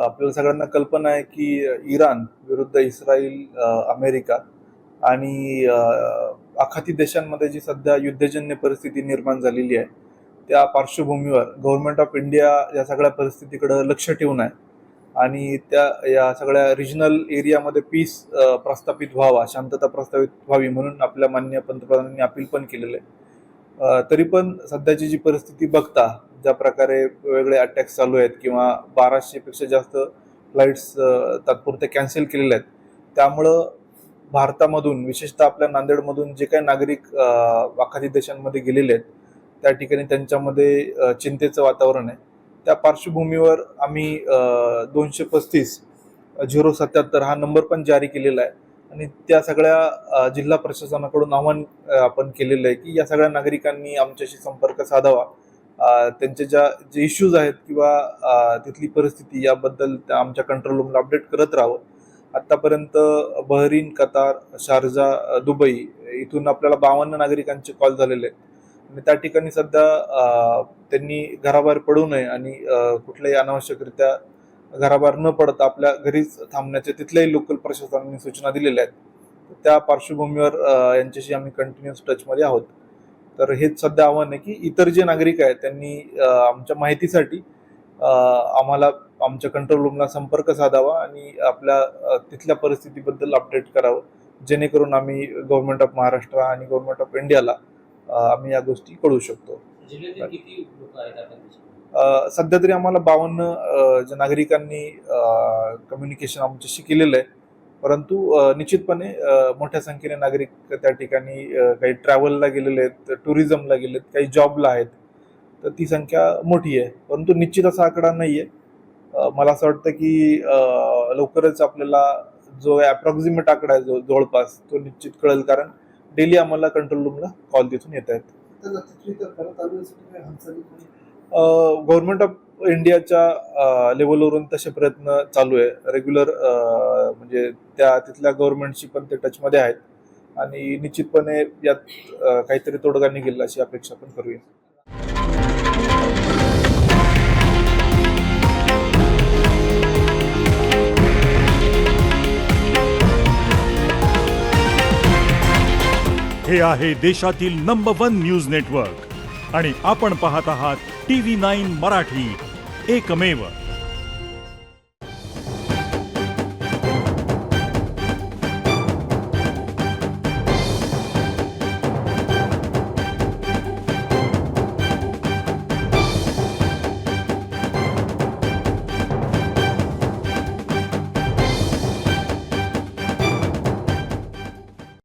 आपल्याला सगळ्यांना कल्पना आहे की इराण विरुद्ध इस्रायल, अमेरिका आणि आखाती देशांमध्ये जी सध्या युद्धजन्य परिस्थिती निर्माण झालेली आहे, त्या पार्श्वभूमीवर गव्हर्नमेंट ऑफ इंडिया या सगळ्या परिस्थितीकडे लक्ष ठेवून आहे आणि या सगळ्या रिजनल एरियामध्ये पीस प्रस्थापित व्हावा, शांतता प्रस्थापित व्हावी म्हणून आपल्या माननीय पंतप्रधानांनी अपील पण केलेलं आहे. तरी पण सध्याची जी परिस्थिती बघता, ज्या प्रकारे वेगवेगळे अटॅक्स चालू आहेत किंवा 1200 पेक्षा जास्त फ्लाईट्स तात्पुरते कॅन्सल केलेल्या आहेत, त्यामुळं भारतामधून विशेषतः आपल्या नांदेडमधून जे काही नागरिक आखाती देशांमध्ये गेलेले आहेत, त्या ठिकाणी त्यांच्यामध्ये चिंतेचं वातावरण आहे. त्या पार्श्वभूमीवर आम्ही 235-077 हा नंबर पण जारी केलेला आहे आणि त्या सगळ्या जिल्हा प्रशासनाकडून आवाहन आपण केलेलं आहे की या सगळ्या नागरिकांनी आमच्याशी संपर्क साधावा. त्यांचे जे इश्यूज आहेत किंवा तिथली परिस्थिती याबद्दल आमच्या कंट्रोल रूमला अपडेट करत राहावं. आतापर्यंत बहरीन, कतार, शारजा, दुबई इथून आपल्याला 52 नागरिकांचे कॉल झालेले आहेत आणि त्या ठिकाणी सध्या त्यांनी घराबाहेर पडू नये आणि कुठल्याही अनावश्यकरित्या घराबाहेर न पडता आपल्या घरीच थांबण्याचे तिथल्याही लोकल प्रशासनाने सूचना दिलेल्या आहेत. त्या पार्श्वभूमीवर यांच्याशी आम्ही कंटिन्युअस टचमध्ये आहोत. तर हेच सध्या आव्हान आहे की इतर जे नागरिक आहेत त्यांनी आमच्या माहितीसाठी आम्हाला आमच्या कंट्रोल रूमला संपर्क साधावा आणि आपल्या तिथल्या परिस्थितीबद्दल अपडेट करावं, जेणेकरून आम्ही गव्हर्नमेंट ऑफ महाराष्ट्र आणि गव्हर्नमेंट ऑफ इंडियाला आम्ही या गोष्टी कळवू शकतो. सध्या तरी आम्हाला 52 ज्या नागरिकांनी कम्युनिकेशन आमच्याशी केलेलं आहे, परंतु निश्चितपणे मोठ्या संख्येने नागरिक त्या ठिकाणी काही ट्रॅव्हलला गेलेले आहेत, टुरिझमला गेलेत, काही जॉबला आहेत, तर ती संख्या मोठी आहे. परंतु निश्चित असा आकडा नाही आहे. मला असं वाटतं की लवकरच आपल्याला जो अप्रॉक्सिमेट आकडा आहे जो जवळपास तो निश्चित कळेल, कारण डेली आम्हाला कंट्रोल रूमला कॉल तिथून येत आहेत. गव्हर्नमेंट ऑफ इंडियाच्या लेवलवरून तसे प्रयत्न चालू आहे रेग्युलर, म्हणजे तिथल्या गव्हर्नमेंटशी पण ते टचमध्ये आहेत आणि निश्चितपणे यात काहीतरी तोडगा निघेल अशी अपेक्षा पण करूया. हे आहे देशातील नंबर 1 न्यूज नेटवर्क आणि आपण पाहत आहात TV9 मराठी, एकमेव.